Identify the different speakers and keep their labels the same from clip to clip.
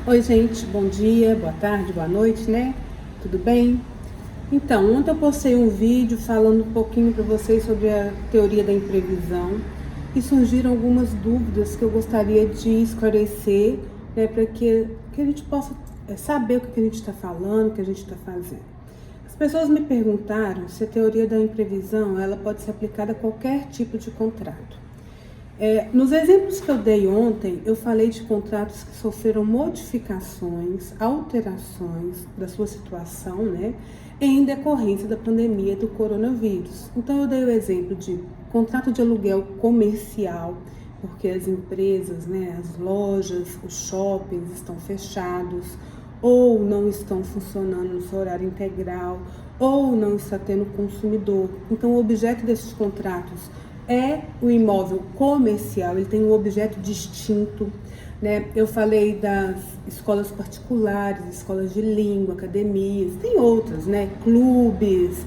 Speaker 1: Oi, gente, bom dia, boa tarde, boa noite, né? Tudo bem? Então, ontem eu postei um vídeo falando um pouquinho para vocês sobre a teoria da imprevisão e surgiram algumas dúvidas que eu gostaria de esclarecer, né, para que a gente possa saber o que a gente está falando, o que a gente está fazendo. As pessoas me perguntaram se a teoria da imprevisão ela pode ser aplicada a qualquer tipo de contrato. Nos exemplos que eu dei ontem, eu falei de contratos que sofreram modificações, alterações da sua situação, né, em decorrência da pandemia do coronavírus. Então, eu dei o exemplo de contrato de aluguel comercial, porque as empresas, né, as lojas, os shoppings estão fechados, ou não estão funcionando no seu horário integral, ou não está tendo consumidor. Então, o objeto desses contratos é o imóvel comercial, ele tem um objeto distinto, né? Eu falei das escolas particulares, escolas de língua, academias, tem outras, né? Clubes,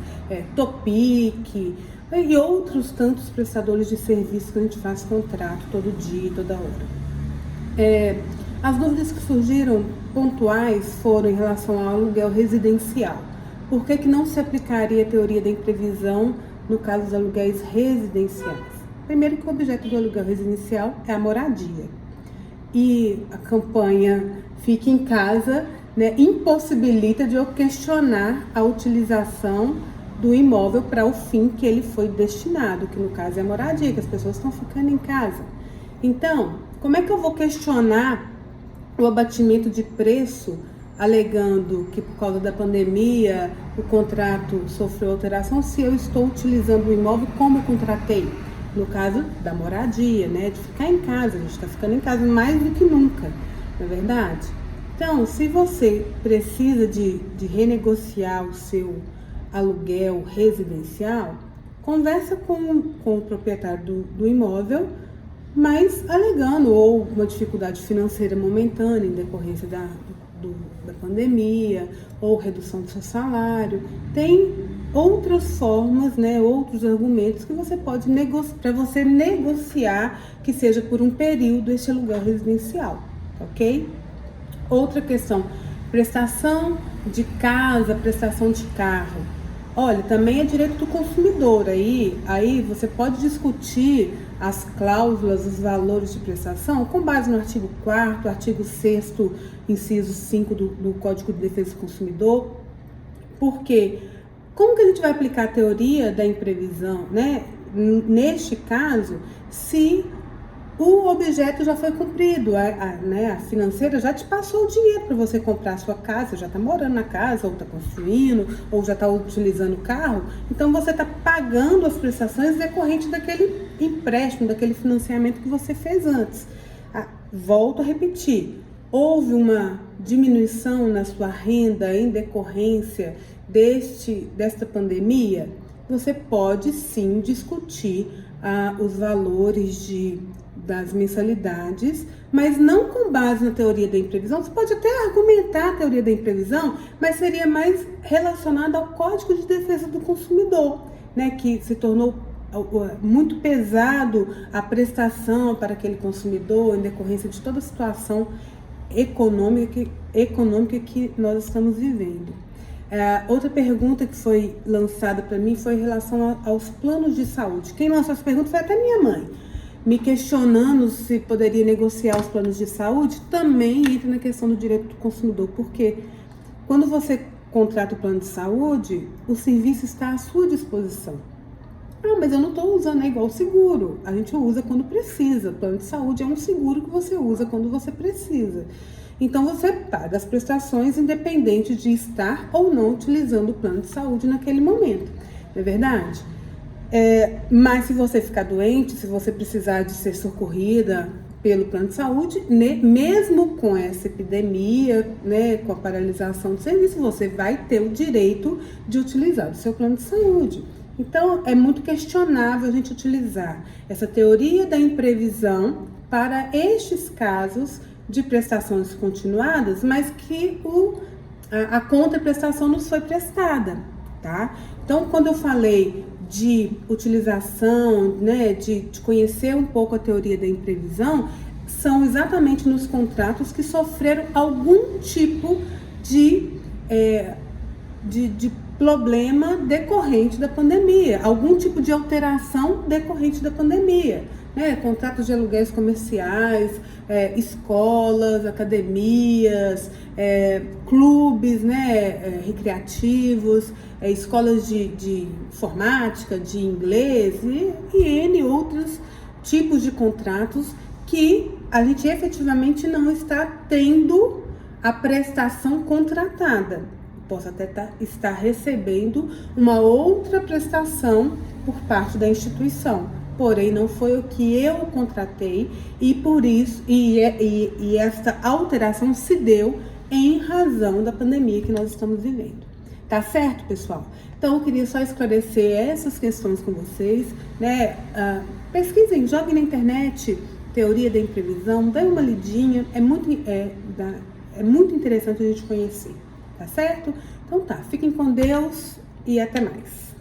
Speaker 1: Topic e outros tantos prestadores de serviço que a gente faz contrato todo dia, toda hora. As dúvidas que surgiram pontuais foram em relação ao aluguel residencial. Por que não se aplicaria a teoria da imprevisão no caso dos aluguéis residenciais? Primeiro que o objeto do aluguel residencial é a moradia. E a campanha Fique em Casa, né, impossibilita de eu questionar a utilização do imóvel para o fim que ele foi destinado, que no caso é a moradia, que as pessoas estão ficando em casa. Então, como é que eu vou questionar o abatimento de preço alegando que por causa da pandemia o contrato sofreu alteração se eu estou utilizando o imóvel como eu contratei? No caso da moradia, né? De ficar em casa, a gente está ficando em casa mais do que nunca, não é verdade? Então, se você precisa de renegociar o seu aluguel residencial, conversa com o proprietário do imóvel, mas alegando ou uma dificuldade financeira momentânea em decorrência da pandemia ou redução do seu salário. Tem outras formas, né, outros argumentos que você pode negociar, para você negociar que seja por um período este aluguel residencial, ok? Outra questão, prestação de casa, prestação de carro. Olha, também é direito do consumidor, aí você pode discutir as cláusulas, os valores de prestação com base no artigo 4º, artigo 6º, inciso 5 do Código de Defesa do Consumidor. Porque como que a gente vai aplicar a teoria da imprevisão, né? Neste caso, se o objeto já foi cumprido, a financeira já te passou o dinheiro para você comprar a sua casa, já está morando na casa, ou está construindo, ou já está utilizando o carro, então você está pagando as prestações decorrentes daquele empréstimo, daquele financiamento que você fez antes. Volto a repetir, houve uma diminuição na sua renda em decorrência desta pandemia? Você pode sim discutir os valores das mensalidades, mas não com base na teoria da imprevisão. Você pode até argumentar a teoria da imprevisão, mas seria mais relacionado ao Código de Defesa do Consumidor, né, que se tornou muito pesado a prestação para aquele consumidor em decorrência de toda a situação econômica que nós estamos vivendo. Outra pergunta que foi lançada para mim foi em relação aos planos de saúde. Quem lançou essa pergunta foi até minha mãe, me questionando se poderia negociar os planos de saúde. Também entra na questão do direito do consumidor, porque quando você contrata o plano de saúde, o serviço está à sua disposição. Mas eu não estou usando, é igual seguro, a gente usa quando precisa. O plano de saúde é um seguro que você usa quando você precisa. Então, você paga as prestações independente de estar ou não utilizando o plano de saúde naquele momento, não é verdade? Mas se você ficar doente, se você precisar de ser socorrida pelo plano de saúde, né, mesmo com essa epidemia, né, com a paralisação do serviço, você vai ter o direito de utilizar o seu plano de saúde. Então, é muito questionável a gente utilizar essa teoria da imprevisão para estes casos de prestações continuadas, mas que a contraprestação não foi prestada, tá? Então, quando eu falei de utilização, né, de conhecer um pouco a teoria da imprevisão, são exatamente nos contratos que sofreram algum tipo de problema decorrente da pandemia, algum tipo de alteração decorrente da pandemia, né? Contratos de aluguéis comerciais, escolas, academias, clubes, né? Recreativos, escolas de informática, de inglês e N outros tipos de contratos que a gente efetivamente não está tendo a prestação contratada. Posso até estar recebendo uma outra prestação por parte da instituição, porém não foi o que eu contratei e por isso esta alteração se deu em razão da pandemia que nós estamos vivendo. Tá certo, pessoal? Então eu queria só esclarecer essas questões com vocês, né? Pesquisem, joguem na internet teoria da imprevisão, dê uma lidinha, é muito interessante a gente conhecer. Tá certo? Então tá, fiquem com Deus e até mais.